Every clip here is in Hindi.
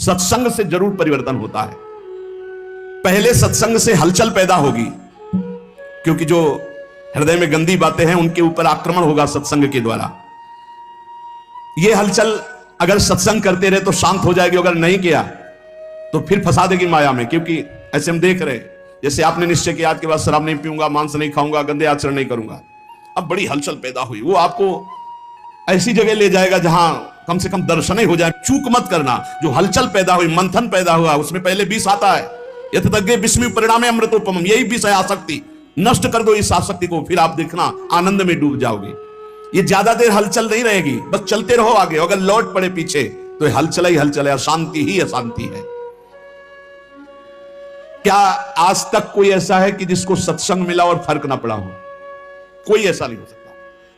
सत्संग से जरूर परिवर्तन होता है। पहले सत्संग से हलचल पैदा होगी, क्योंकि जो हृदय में गंदी बातें हैं उनके ऊपर आक्रमण होगा सत्संग के द्वारा। यह हलचल अगर सत्संग करते रहे तो शांत हो जाएगी, अगर नहीं किया तो फिर फंसा देगी माया में। क्योंकि ऐसे हम देख रहे, जैसे आपने निश्चय किया आज के बाद शराब नहीं पीऊंगा, मांस नहीं खाऊंगा, गंदे आचरण नहीं करूंगा, अब बड़ी हलचल पैदा हुई, वो आपको ऐसी जगह ले जाएगा जहां कम से कम दर्शन ही हो जाए। चूक मत करना, जो हलचल पैदा हुई, मंथन पैदा हुआ, उसमें पहले विष आता है। यथातज्ञ विस्मय परिणामे अमृतोपमम, यही विष है आसक्ति। नष्ट कर दो इस आसक्ति को, फिर आप देखना आनंद में डूब जाओगे। ये ज्यादा देर हलचल नहीं रहेगी, बस चलते रहो आगे। अगर लौट पड़े पीछे तो हलचल ही हलचल है, अशांति ही अशांति है। क्या आज तक कोई ऐसा है कि जिसको सत्संग मिला और फर्क ना पड़ा हो? कोई ऐसा नहीं हो सकता।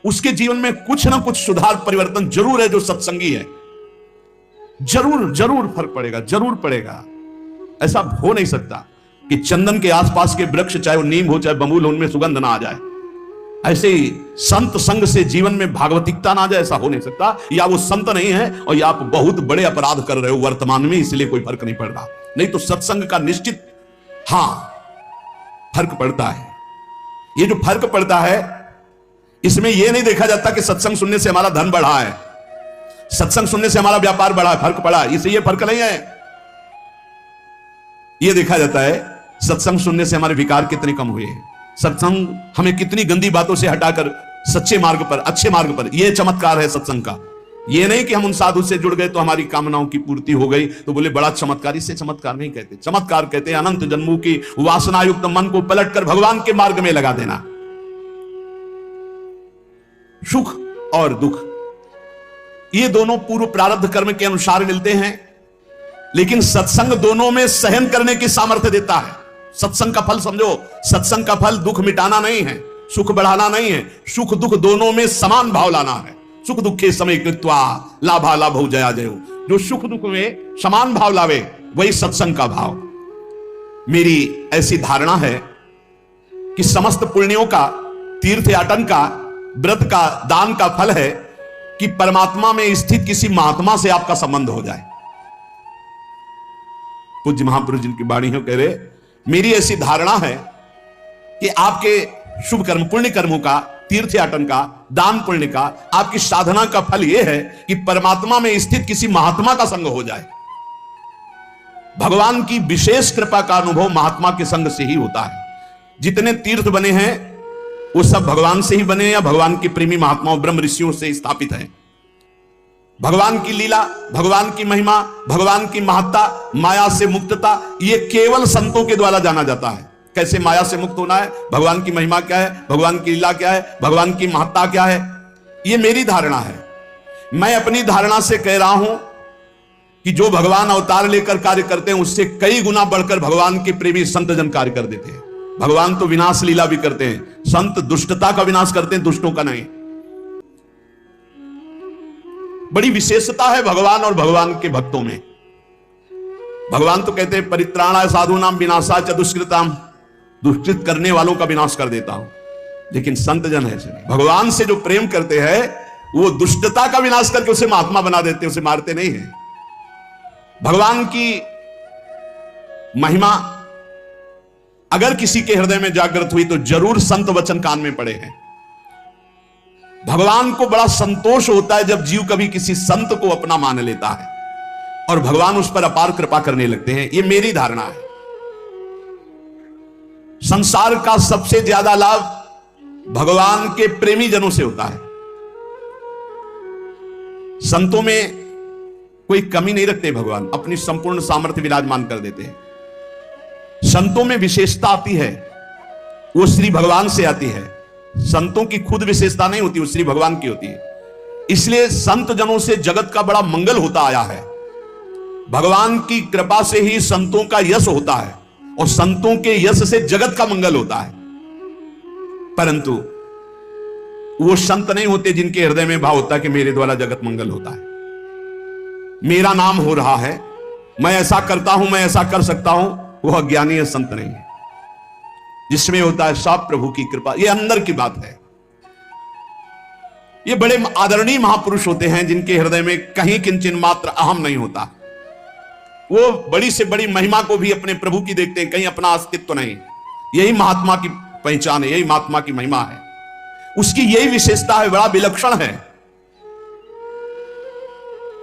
उसके जीवन में कुछ ना कुछ सुधार परिवर्तन जरूर है। जो सत्संगी है जरूर जरूर फर्क पड़ेगा, जरूर पड़ेगा। ऐसा हो नहीं सकता कि चंदन के आसपास के वृक्ष, चाहे वो नीम हो चाहे बबूल हो, उनमें सुगंध ना आ जाए। ऐसे ही संत संग से जीवन में भागवतिकता ना आ जाए, ऐसा हो नहीं सकता। या वो संत नहीं है और या आप बहुत बड़े अपराध कर रहे हो वर्तमान में, इसलिए कोई फर्क नहीं पड़ रहा। नहीं तो सत्संग का निश्चित फर्क पड़ता है। ये जो फर्क पड़ता है, इसमें यह नहीं देखा जाता कि सत्संग सुनने से हमारा धन बढ़ा है, सत्संग सुनने से हमारा व्यापार बढ़ा, फर्क पड़ा, इसे ये फर्क नहीं है। यह देखा जाता है सत्संग सुनने से हमारे विकार कितने कम हुए हैं, सत्संग हमें कितनी गंदी बातों से हटाकर सच्चे मार्ग पर, अच्छे मार्ग पर, यह चमत्कार है सत्संग का। यह नहीं कि हम उन साधु से जुड़ गए तो हमारी कामनाओं की पूर्ति हो गई, तो बोले बड़ा चमत्कार। इसे चमत्कार नहीं कहते, चमत्कार कहते हैं अनंत जन्मों की वासनायुक्त मन को पलटकर भगवान के मार्ग में लगा देना। सुख और दुख ये दोनों पूर्व प्रारब्ध कर्म के अनुसार मिलते हैं, लेकिन सत्संग दोनों में सहन करने की सामर्थ्य देता है। सत्संग का फल समझो, सत्संग का फल दुख मिटाना नहीं है, सुख बढ़ाना नहीं है, सुख दुख दोनों में समान भाव लाना है। सुख दुखे समय कृत्वा लाभा लाभो जया जयो, जो सुख दुख में समान भाव लावे वही सत्संग का भाव। मेरी ऐसी धारणा है कि समस्त पुण्यों का, तीर्थ याटन का, व्रत का, दान का फल है कि परमात्मा में स्थित किसी महात्मा से आपका संबंध हो जाए। पूज्य महापुरुष जिनकी वाणी हो कह रहे, मेरी ऐसी धारणा है कि आपके शुभ कर्म, पुण्य कर्मों का, तीर्थ याटन का, दान पुण्य का, आपकी साधना का फल यह है कि परमात्मा में स्थित किसी महात्मा का संग हो जाए। भगवान की विशेष कृपा का अनुभव महात्मा के संग से ही होता है। जितने तीर्थ बने हैं वो सब भगवान से ही बने या भगवान के प्रेमी महात्माओं, ब्रह्म ऋषियों से स्थापित हैं। भगवान की लीला, भगवान की महिमा, भगवान की महत्ता, माया से मुक्तता, ये केवल संतों के द्वारा जाना जाता है। कैसे माया से मुक्त होना है, भगवान की महिमा क्या है, भगवान की लीला क्या है, भगवान की महत्ता क्या है, ये मेरी धारणा है। मैं अपनी धारणा से कह रहा हूं कि जो भगवान अवतार लेकर कार्य करते हैं उससे कई गुना बढ़कर भगवान के प्रेमी संत जन कार्य कर देते हैं। भगवान तो विनाश लीला भी करते हैं, संत दुष्टता का विनाश करते हैं, दुष्टों का नहीं। बड़ी विशेषता है भगवान और भगवान के भक्तों में। भगवान तो कहते हैं परित्राणाय साधूनाम विनाशाय च दुष्कृताम, दुष्कृत करने वालों का विनाश कर देता हूं। लेकिन संत जन ऐसे नहीं, भगवान से जो प्रेम करते हैं वो दुष्टता का विनाश करके उसे महात्मा बना देते हैं, उसे मारते नहीं है। भगवान की महिमा अगर किसी के हृदय में जागृत हुई तो जरूर संत वचन कान में पड़े हैं। भगवान को बड़ा संतोष होता है जब जीव कभी किसी संत को अपना मान लेता है और भगवान उस पर अपार कृपा करने लगते हैं। यह मेरी धारणा है। संसार का सबसे ज्यादा लाभ भगवान के प्रेमी जनों से होता है। संतों में कोई कमी नहीं रखते भगवान, अपनी संपूर्ण सामर्थ्य विराजमान कर देते हैं। संतों में विशेषता आती है, वो श्री भगवान से आती है। संतों की खुद विशेषता नहीं होती, वो श्री भगवान की होती है। इसलिए संत जनों से जगत का बड़ा मंगल होता आया है। भगवान की कृपा से ही संतों का यश होता है और संतों के यश से जगत का मंगल होता है। परंतु वो संत नहीं होते जिनके हृदय में भाव होता है कि मेरे द्वारा जगत मंगल होता है, मेरा नाम हो रहा है, मैं ऐसा करता हूं, मैं ऐसा कर सकता हूं। वो अज्ञानी है, संत नहीं है। जिसमें होता है सब प्रभु की कृपा, ये अंदर की बात है। ये बड़े आदरणीय महापुरुष होते हैं जिनके हृदय में कहीं किंचिन मात्र अहम नहीं होता। वो बड़ी से बड़ी महिमा को भी अपने प्रभु की देखते हैं, कहीं अपना अस्तित्व नहीं। यही महात्मा की पहचान है, यही महात्मा की महिमा है, उसकी यही विशेषता है, बड़ा विलक्षण है।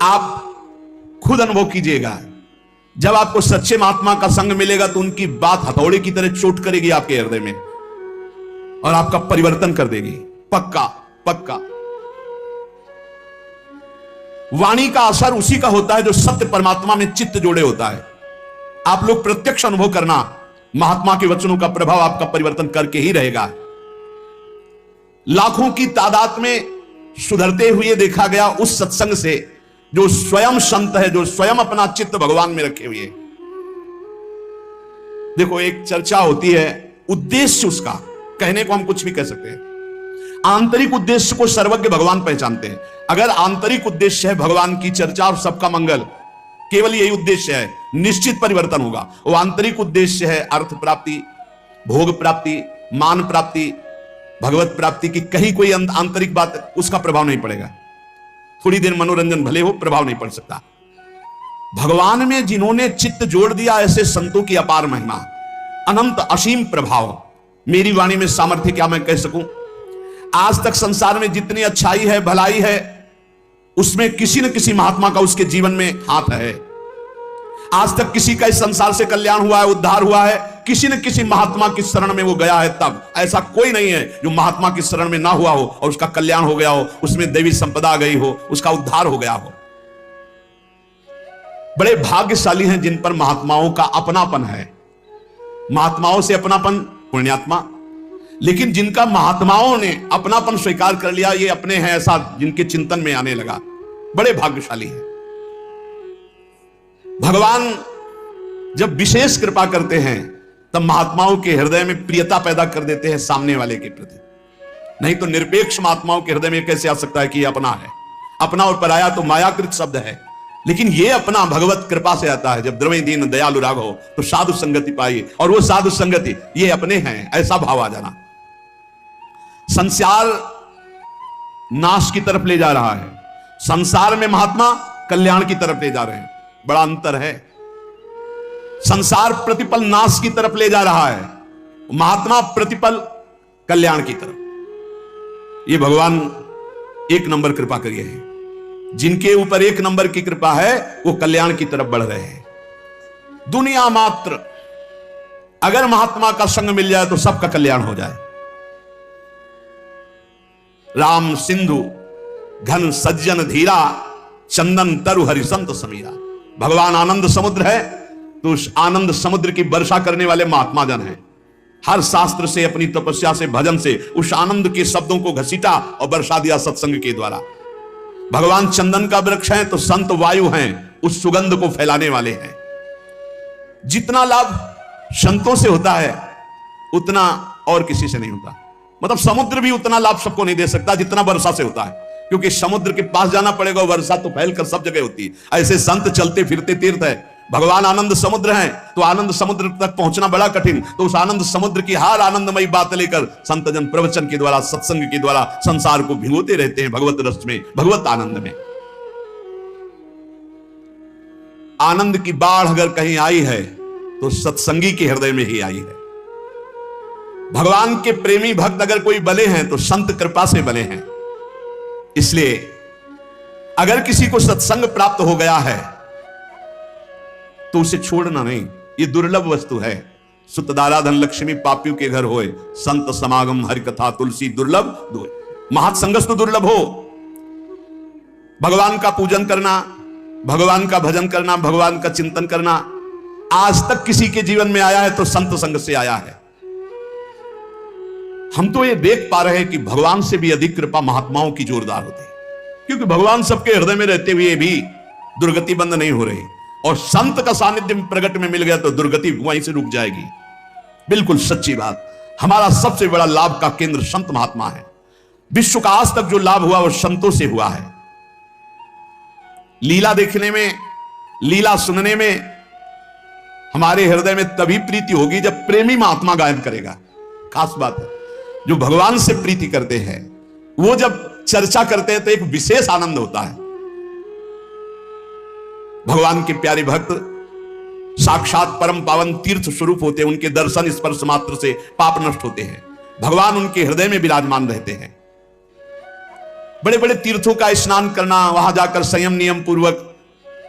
आप खुद अनुभव कीजिएगा, जब आपको सच्चे महात्मा का संग मिलेगा तो उनकी बात हथौड़े की तरह चोट करेगी आपके हृदय में और आपका परिवर्तन कर देगी, पक्का पक्का। वाणी का असर उसी का होता है जो सत्य परमात्मा में चित्त जोड़े होता है। आप लोग प्रत्यक्ष अनुभव करना, महात्मा के वचनों का प्रभाव आपका परिवर्तन करके ही रहेगा। लाखों की तादाद में सुधरते हुए देखा गया उस सत्संग से जो स्वयं संत है, जो स्वयं अपना चित्त भगवान में रखे हुए। देखो, एक चर्चा होती है, उद्देश्य उसका कहने को हम कुछ भी कह सकते हैं, आंतरिक उद्देश्य को सर्वज्ञ भगवान पहचानते हैं। अगर आंतरिक उद्देश्य है भगवान की चर्चा और सबका मंगल, केवल यही उद्देश्य है, निश्चित परिवर्तन होगा। वो आंतरिक उद्देश्य है अर्थ प्राप्ति, भोग प्राप्ति, मान प्राप्ति, भगवत प्राप्ति की कहीं कोई आंतरिक बात, उसका प्रभाव नहीं पड़ेगा। थोड़ी देर मनोरंजन भले हो, प्रभाव नहीं पड़ सकता। भगवान में जिन्होंने चित्त जोड़ दिया, ऐसे संतों की अपार महिमा, अनंत असीम प्रभाव। मेरी वाणी में सामर्थ्य क्या मैं कह सकूं। आज तक संसार में जितनी अच्छाई है, भलाई है, उसमें किसी न किसी महात्मा का उसके जीवन में हाथ है। आज तक किसी का इस संसार से कल्याण हुआ है, उद्धार हुआ है, किसी न किसी महात्मा की शरण में वो गया है। तब ऐसा कोई नहीं है जो महात्मा की शरण में ना हुआ हो और उसका कल्याण हो गया हो, उसमें दैवी संपदा आ गई हो, उसका उद्धार हो गया हो। बड़े भाग्यशाली हैं जिन पर महात्माओं का अपनापन है। महात्माओं से अपनापन पुण्यात्मा, लेकिन जिनका महात्माओं ने अपनापन स्वीकार कर लिया, ये अपने हैं, ऐसा जिनके चिंतन में आने लगा, बड़े भाग्यशाली हैं। भगवान जब विशेष कृपा करते हैं तब महात्माओं के हृदय में प्रियता पैदा कर देते हैं सामने वाले के प्रति। नहीं तो निरपेक्ष महात्माओं के हृदय में कैसे आ सकता है कि ये अपना है। अपना और पराया तो मायाकृत शब्द है, लेकिन ये अपना भगवत कृपा से आता है। जब द्रव्य दीन दयालु राघव तो साधु संगति पाई, और वो साधु संगति ये अपने हैं, ऐसा भाव आ जाना। संसार नाश की तरफ ले जा रहा है, संसार में महात्मा कल्याण की तरफ ले जा रहे हैं, बड़ा अंतर है। संसार प्रतिपल नाश की तरफ ले जा रहा है, महात्मा प्रतिपल कल्याण की तरफ। ये भगवान एक नंबर कृपा करिए हैं। जिनके ऊपर एक नंबर की कृपा है वो कल्याण की तरफ बढ़ रहे हैं। दुनिया मात्र अगर महात्मा का संग मिल जाए तो सबका कल्याण हो जाए। राम सिंधु घन सज्जन धीरा, चंदन तरु हरिसंत समीरा। भगवान आनंद समुद्र है तो उस आनंद समुद्र की वर्षा करने वाले महात्मा जन हैं। हर शास्त्र से, अपनी तपस्या से, भजन से उस आनंद के शब्दों को घसीटा और वर्षा दिया सत्संग के द्वारा। भगवान चंदन का वृक्ष है तो संत वायु हैं, उस सुगंध को फैलाने वाले हैं। जितना लाभ संतों से होता है उतना और किसी से नहीं होता। मतलब समुद्र भी उतना लाभ सबको नहीं दे सकता जितना वर्षा से होता है, क्योंकि समुद्र के पास जाना पड़ेगा, वर्षा तो फैलकर सब जगह होती है। ऐसे संत चलते फिरते तीर्थ है। भगवान आनंद समुद्र हैं तो आनंद समुद्र तक पहुंचना बड़ा कठिन, तो उस आनंद समुद्र की हर आनंदमयी बात लेकर संतजन प्रवचन के द्वारा, सत्संग के द्वारा संसार को भिगोते रहते हैं भगवत रस में, भगवत आनंद में। आनंद की बाढ़ अगर कहीं आई है तो सत्संगी के हृदय में ही आई है। भगवान के प्रेमी भक्त अगर कोई बने हैं तो संत कृपा से बने हैं। इसलिए अगर किसी को सत्संग प्राप्त हो गया है तो उसे छोड़ना नहीं। ये दुर्लभ वस्तु है। सुतदारा धन लक्ष्मी पापियों के घर होए, संत समागम हरि कथा तुलसी दुर्लभ दोए। महासंगस तो दुर्लभ हो। भगवान का पूजन करना, भगवान का भजन करना, भगवान का चिंतन करना आज तक किसी के जीवन में आया है तो संत संग से आया है। हम तो ये देख पा रहे हैं कि भगवान से भी अधिक कृपा महात्माओं की जोरदार होती है, क्योंकि भगवान सबके हृदय में रहते हुए भी दुर्गति बंद नहीं हो रही, और संत का सानिध्य प्रगट में मिल गया तो दुर्गति वहीं से रुक जाएगी। बिल्कुल सच्ची बात। हमारा सबसे बड़ा लाभ का केंद्र संत महात्मा है। विश्व का आज तक जो लाभ हुआ वो संतों से हुआ है। लीला देखने में, लीला सुनने में हमारे हृदय में तभी प्रीति होगी जब प्रेमी महात्मा गायन करेगा। खास बात है, जो भगवान से प्रीति करते हैं वो जब चर्चा करते हैं तो एक विशेष आनंद होता है। भगवान के प्यारे भक्त साक्षात परम पावन तीर्थ स्वरूप होते हैं। उनके दर्शन स्पर्श मात्र से पाप नष्ट होते हैं। भगवान उनके हृदय में विराजमान रहते हैं। बड़े बड़े तीर्थों का स्नान करना, वहां जाकर संयम नियम पूर्वक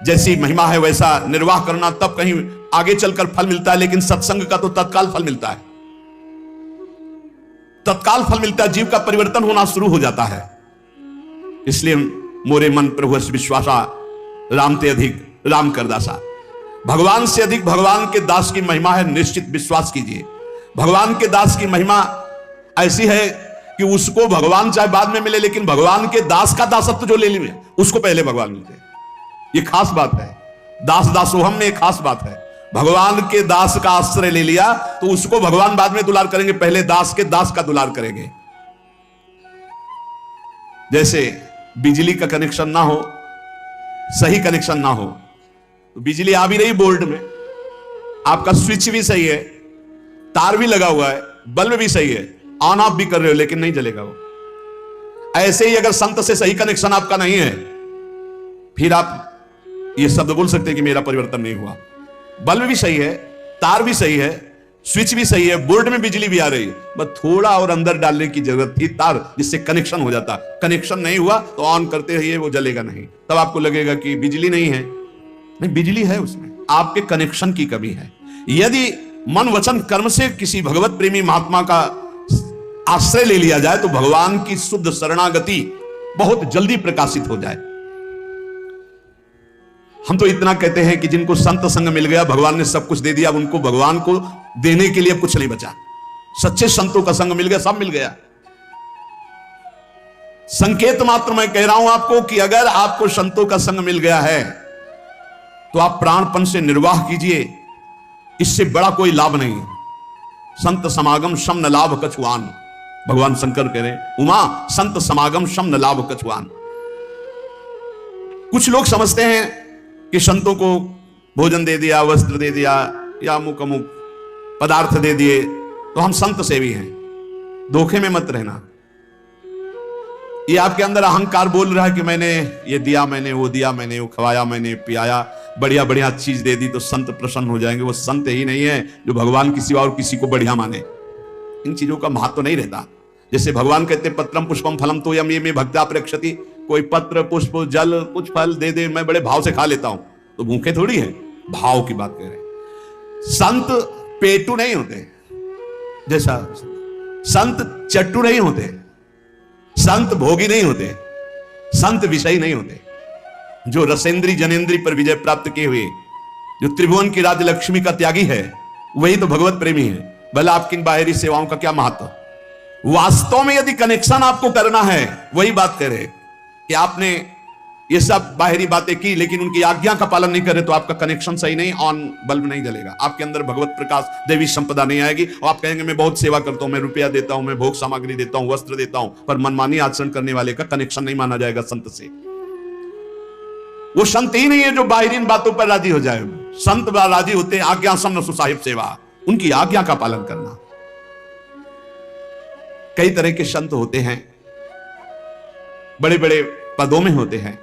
जैसी महिमा है वैसा निर्वाह करना, तब कहीं आगे चलकर फल मिलता है। लेकिन सत्संग का तो तत्काल फल मिलता है, तत्काल फल मिलता है, जीव का परिवर्तन होना शुरू हो जाता है। इसलिए मोरे मन प्रभु विश्वासा, राम ते अधिक राम कर दासा। भगवान से अधिक भगवान के दास की महिमा है, निश्चित विश्वास कीजिए। भगवान के दास की महिमा ऐसी है कि उसको भगवान चाहे बाद में मिले, लेकिन भगवान के दास का दासत्व जो ले लिए उसको पहले भगवान मिलते हैं। ये खास बात है, दास दासोहम में एक खास बात है। भगवान के दास का आश्रय ले लिया तो उसको भगवान बाद में दुलार करेंगे, पहले दास के दास का दुलार करेंगे। जैसे बिजली का कनेक्शन ना हो, सही कनेक्शन ना हो, तो बिजली आ भी रही बोर्ड में, आपका स्विच भी सही है, तार भी लगा हुआ है, बल्ब भी सही है, ऑन ऑफ भी कर रहे हो, लेकिन नहीं जलेगा वो। ऐसे ही अगर संत से सही कनेक्शन आपका नहीं है, फिर आप ये शब्द बोल सकते हैं कि मेरा परिवर्तन नहीं हुआ। बल्ब भी सही है, तार भी सही है, स्विच भी सही है, बोर्ड में बिजली भी आ रही है, बस थोड़ा और अंदर डालने की जरूरत थी तार, जिससे कनेक्शन हो जाता। कनेक्शन नहीं हुआ तो ऑन करते रहिए, वो जलेगा नहीं। तब आपको लगेगा कि बिजली नहीं है, नहीं बिजली है, उसमें आपके कनेक्शन की कमी है। यदि मन वचन कर्म से किसी भगवत प्रेमी महात्मा का आश्रय ले लिया जाए तो भगवान की शुद्ध शरणागति बहुत जल्दी प्रकाशित हो जाए। हम तो इतना कहते हैं कि जिनको संत संग मिल गया, भगवान ने सब कुछ दे दिया, अब उनको भगवान को देने के लिए कुछ नहीं बचा। सच्चे संतों का संग मिल गया, सब मिल गया। संकेत मात्र मैं कह रहा हूं आपको कि अगर आपको संतों का संग मिल गया है तो आप प्राणपन से निर्वाह कीजिए, इससे बड़ा कोई लाभ नहीं। संत समागम शम न लाभ कछुआन, भगवान शंकर कह रहे हैं, उमा संत समागम शम न लाभ कछुआन। कुछ लोग समझते हैं कि संतों को भोजन दे दिया, वस्त्र दे दिया या अमुक अमुक पदार्थ दे दिए तो हम संत सेवी हैं। धोखे में मत रहना। ये आपके अंदर अहंकार बोल रहा है कि मैंने ये दिया, मैंने वो दिया, मैंने वो खवाया, मैंने पियाया, बढ़िया बढ़िया चीज दे दी तो संत प्रसन्न हो जाएंगे। वो संत ही नहीं है जो भगवान के सिवा और किसी को बढ़िया माने। इन चीजों का महत्व नहीं रहता। जैसे भगवान कहते पत्रम पुष्पम फलम तो यम ये में भक्ता प्रेक्षति, कोई पत्र पुष्प जल कुछ फल दे दे मैं बड़े भाव से खा लेता हूं, तो भूखे थोड़ी है, भाव की बात कह रहे हैं। संत पेटू नहीं होते, जैसा संत चट्टू नहीं होते, संत भोगी नहीं होते, संत विषयी नहीं होते। जो रसेंद्री जनेन्द्री पर विजय प्राप्त किए हुए, जो त्रिभुवन की राजलक्ष्मी का त्यागी है, वही तो भगवत प्रेमी है। भले आपकी बाहरी सेवाओं का क्या महत्व, वास्तव में यदि कनेक्शन आपको करना है, वही बात कह रहे कि आपने ये सब बाहरी बातें की लेकिन उनकी आज्ञा का पालन नहीं करे तो आपका कनेक्शन सही नहीं, ऑन बल्ब नहीं जलेगा, आपके अंदर भगवत प्रकाश देवी संपदा नहीं आएगी। और आप कहेंगे मैं बहुत सेवा करता हूं, मैं रुपया देता हूं, मैं भोग सामग्री देता हूं, वस्त्र देता हूं, पर मनमानी आचरण करने वाले का कनेक्शन नहीं माना जाएगा संत से। वो संत ही नहीं है जो बाहरी बातों पर राजी हो जाए। संत राजी होते हैं आज्ञा सम्न सुसाहिब सेवा, उनकी आज्ञा का पालन करना। कई तरह के संत होते हैं, बड़े बड़े पदों में होते हैं,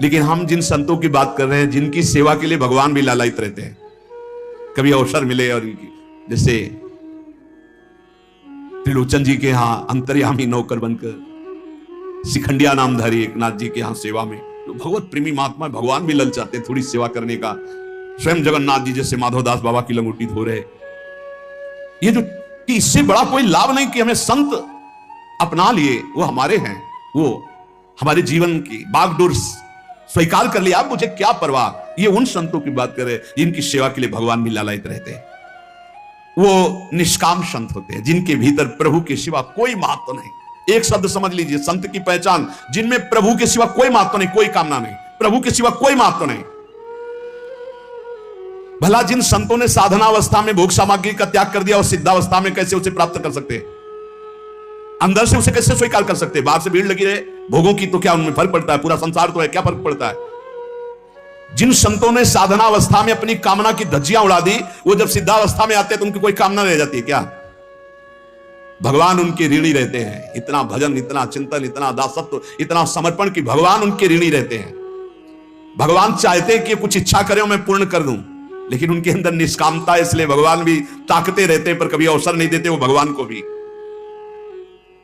लेकिन हम जिन संतों की बात कर रहे हैं जिनकी सेवा के लिए भगवान भी लालायित रहते हैं, कभी अवसर मिले और इनकी, जैसे त्रिलोचन जी के यहां अंतर्यामी नौकर बनकर शिखंडिया नामधारी एक नाथ जी के यहां सेवा में, तो भगवत प्रेमी महात्मा भगवान भी ललचाते हैं थोड़ी सेवा करने का। स्वयं जगन्नाथ जी जैसे माधवदास बाबा की लंगोटी धो रहे, ये जो कि इससे बड़ा कोई लाभ नहीं कि हमें संत अपना लिए, वो हमारे हैं, वो हमारे जीवन की बागडोर स्वीकार कर लिया, आप मुझे क्या परवाह। ये उन संतों की बात करें जिनकी सेवा के लिए भगवान भी लालायित रहते हैं। वो निष्काम संत होते हैं जिनके भीतर प्रभु के सिवा कोई महत्व नहीं। एक शब्द समझ लीजिए, संत की पहचान, जिनमें प्रभु के सिवा कोई महत्व नहीं, कोई कामना नहीं, प्रभु के सिवा कोई महत्व नहीं। भला जिन संतों ने साधनावस्था में भोग सामग्री का त्याग कर दिया और सिद्धावस्था में कैसे उसे प्राप्त कर सकते, अंदर से उसे कैसे स्वीकार कर सकते। बाहर से भीड़ लगी रहे भोगों की तो क्या उनमें फर्क पड़ता है, पूरा संसार तो है, क्या फर्क पड़ता है। जिन संतों ने साधनावस्था में अपनी कामना की धज्जियां उड़ा दी, वो जब सिद्धावस्था में आते हैं तो उनकी कोई कामना रह जाती है क्या। भगवान उनके ऋणी रहते हैं। इतना भजन, इतना चिंतन, इतना दासत्व, इतना समर्पण की भगवान उनके ऋणी रहते हैं। भगवान चाहते कि कुछ इच्छा करें मैं पूर्ण कर दूं, लेकिन उनके अंदर निष्कामता है, इसलिए भगवान भी ताकते रहते हैं पर कभी अवसर नहीं देते वो भगवान को भी।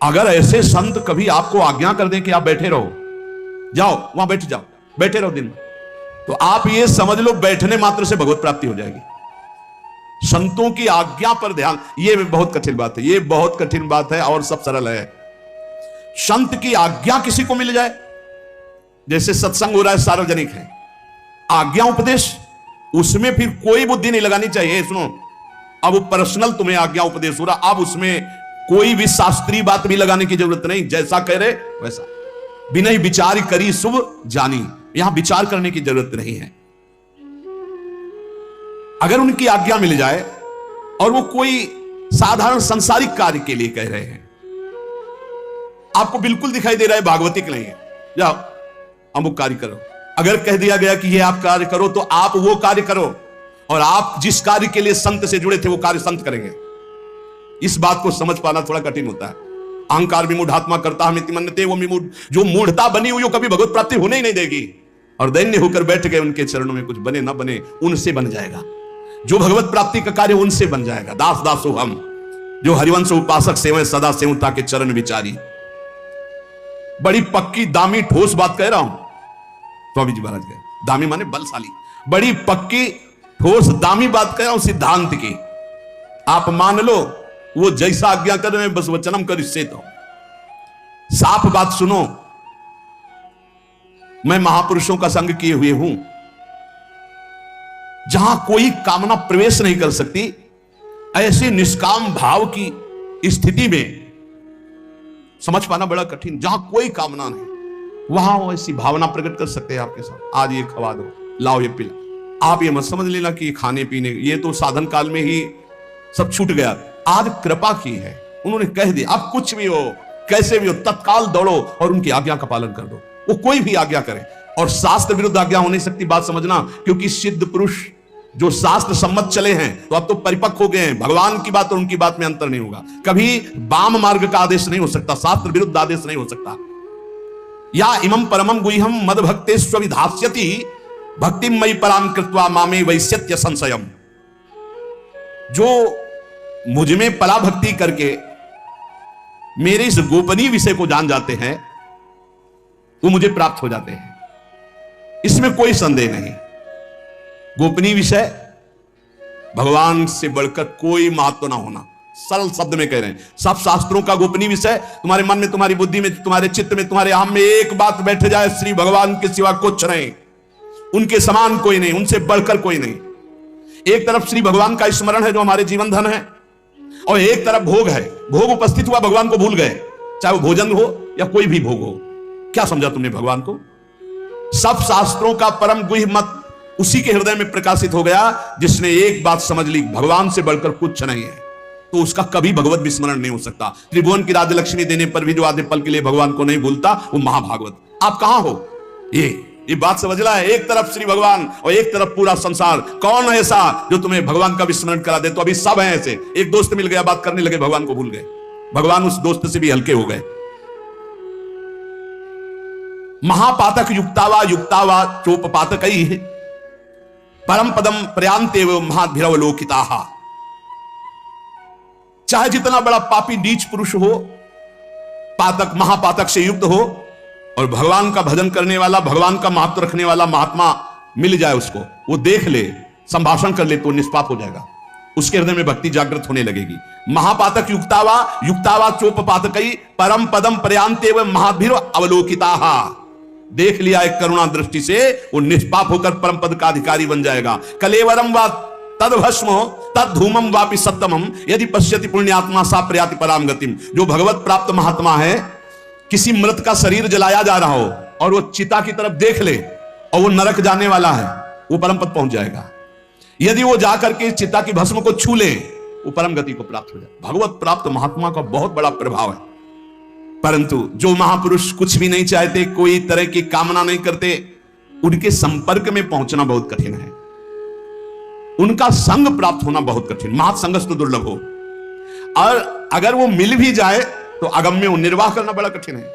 अगर ऐसे संत कभी आपको आज्ञा कर दें कि आप बैठे रहो, जाओ वहां बैठ जाओ, बैठे रहो दिन में, तो आप ये समझ लो बैठने मात्र से भगवत प्राप्ति हो जाएगी। संतों की आज्ञा पर ध्यान, ये बहुत कठिन बात है, ये बहुत कठिन बात है और सब सरल है। संत की आज्ञा किसी को मिल जाए, जैसे सत्संग हो रहा है सार्वजनिक है, आज्ञा उपदेश, उसमें फिर कोई बुद्धि नहीं लगानी चाहिए। सुनो, अब वो पर्सनल तुम्हें आज्ञा उपदेश हो रहा, अब उसमें कोई भी शास्त्रीय बात भी लगाने की जरूरत नहीं, जैसा कह रहे वैसा, बिना ही विचार करी शुभ जानी, यहां विचार करने की जरूरत नहीं है। अगर उनकी आज्ञा मिल जाए और वो कोई साधारण संसारिक कार्य के लिए कह रहे हैं, आपको बिल्कुल दिखाई दे रहा है भागवतिक नहीं है, जाओ अमुक कार्य करो, अगर कह दिया गया कि ये आप कार्य करो तो आप वो कार्य करो, और आप जिस कार्य के लिए संत से जुड़े थे वो कार्य संत करेंगे। इस बात को समझ पाना थोड़ा कठिन होता है। अहंकार विमूढ़ात्मा करता हम मन्यते, वो विमूढ़ जो मूढ़ता बनी हुई कभी भगवत प्राप्ति होने ही नहीं देगी। और दैन्य होकर बैठ गए उनके चरणों में, कुछ बने ना बने उनसे बन जाएगा, जो भगवत प्राप्ति का कार्य उनसे बन जाएगा। दास दासो हम, जो हरिवंश उपासक सेवं सदा सेवता के चरण विचारी। बड़ी पक्की दामी ठोस बात कह रहा हूं, स्वामी जी महाराज कह, दामी माने बलशाली, बड़ी पक्की ठोस दामी बात कह रहा हूं सिद्धांत की। आप मान लो वो जैसा आज्ञा कर रहे हैं बस वचनम कर, इससे तो साफ बात सुनो। मैं महापुरुषों का संग किए हुए हूं, जहां कोई कामना प्रवेश नहीं कर सकती, ऐसे निष्काम भाव की स्थिति में समझ पाना बड़ा कठिन। जहां कोई कामना नहीं, वहां वो ऐसी भावना प्रकट कर सकते हैं आपके साथ, आज ये खवा दो, लाओ ये पिला। आप ये मत समझ लेना कि खाने पीने ये तो साधन काल में ही सब छूट गया। आज कृपा की है, उन्होंने कह दिया अब कुछ भी हो कैसे भी हो तत्काल दौड़ो और उनकी आज्ञा का पालन कर दो, वो कोई भी आज्ञा करे। और शास्त्र विरुद्ध आज्ञा हो नहीं सकती, बात समझना, क्योंकि सिद्ध पुरुष जो शास्त्र सम्मत चले हैं तो अब तो परिपक्व हो गए हैं, भगवान की बात और उनकी बात में अंतर नहीं होगा। कभी वाम मार्ग का आदेश नहीं हो सकता, शास्त्र विरुद्ध आदेश नहीं हो सकता। या इमं परमं गुह्यं मद भक्तेष्व विधास्यति भक्तिं मयि परां कृत्वा मामे वैश्यत्य संशयम्। जो मुझ में परा भक्ति करके मेरे इस गोपनीय विषय को जान जाते हैं वो मुझे प्राप्त हो जाते हैं, इसमें कोई संदेह नहीं। गोपनीय विषय भगवान से बढ़कर कोई महत्व ना होना, सरल शब्द में कह रहे हैं। सब शास्त्रों का गोपनीय विषय तुम्हारे मन में, तुम्हारी बुद्धि में, तुम्हारे चित्त में, तुम्हारे आम में एक बात बैठ जाए, श्री भगवान के सिवा कुछ नहीं, उनके समान कोई नहीं, उनसे बढ़कर कोई नहीं। एक तरफ श्री भगवान का स्मरण है जो हमारे जीवन धन है, और एक तरफ भोग है, भोग उपस्थित हुआ भगवान को भूल गए, चाहे वो भोजन हो या कोई भी भोग हो। क्या समझा तुमने भगवान को? सब शास्त्रों का परम गुह्य मत उसी के हृदय में प्रकाशित हो गया जिसने एक बात समझ ली, भगवान से बढ़कर कुछ नहीं है, तो उसका कभी भगवत विस्मरण नहीं हो सकता। त्रिभुवन की राजलक्ष्मी देने पर भी जो आधे पल के लिए भगवान को नहीं भूलता वो महाभागवत। आप कहां हो? ये बात समझना है। एक तरफ श्री भगवान और एक तरफ पूरा संसार। कौन है ऐसा जो तुम्हें भगवान का विस्मरण करा दे? तो अभी सब हैं ऐसे। एक दोस्त मिल गया, बात करने लगे, भगवान को भूल गए, भगवान उस दोस्त से भी हल्के हो गए। महापातक युक्तावा युक्तावा चोपपातक ही परम पदम प्रयांतेव महाभिरवलोकिताः। चाहे जितना बड़ा पापी नीच पुरुष हो, पातक महापातक से युक्त हो, और भगवान का भजन करने वाला, भगवान का महत्व रखने वाला महात्मा मिल जाए, उसको वो देख ले, संभाषण कर ले, तो निष्पाप हो जाएगा, उसके हृदय में भक्ति जागृत होने लगेगी। महापातक युक्तावा युक्तावा चोपपातकई परम पदम प्रयांतेव महाभिरवलोकिताः। देख लिया एक करुणा दृष्टि से, वो निष्पाप होकर परम पद का अधिकारी बन जाएगा। कलेवरम वा तद्भस्मो तद्धूमम वापि सत्तमम यदि पश्यति पुण्यात्मा सा प्रयाति पराम गतिम। जो भगवत प्राप्त महात्मा है, किसी मृत का शरीर जलाया जा रहा हो और वो चिता की तरफ देख ले और वो नरक जाने वाला है, वो परम पद पहुंच जाएगा। यदि वो जाकर के चिता की भस्म को छू ले, वो परम गति को प्राप्त हो जाए। भगवत प्राप्त महात्मा का बहुत बड़ा प्रभाव है। परंतु जो महापुरुष कुछ भी नहीं चाहते, कोई तरह की कामना नहीं करते, उनके संपर्क में पहुंचना बहुत कठिन है, उनका संग प्राप्त होना बहुत कठिन। महासंगस्तु दुर्लभ हो, और अगर वो मिल भी जाए तो अगम्य निर्वाह करना बड़ा कठिन है।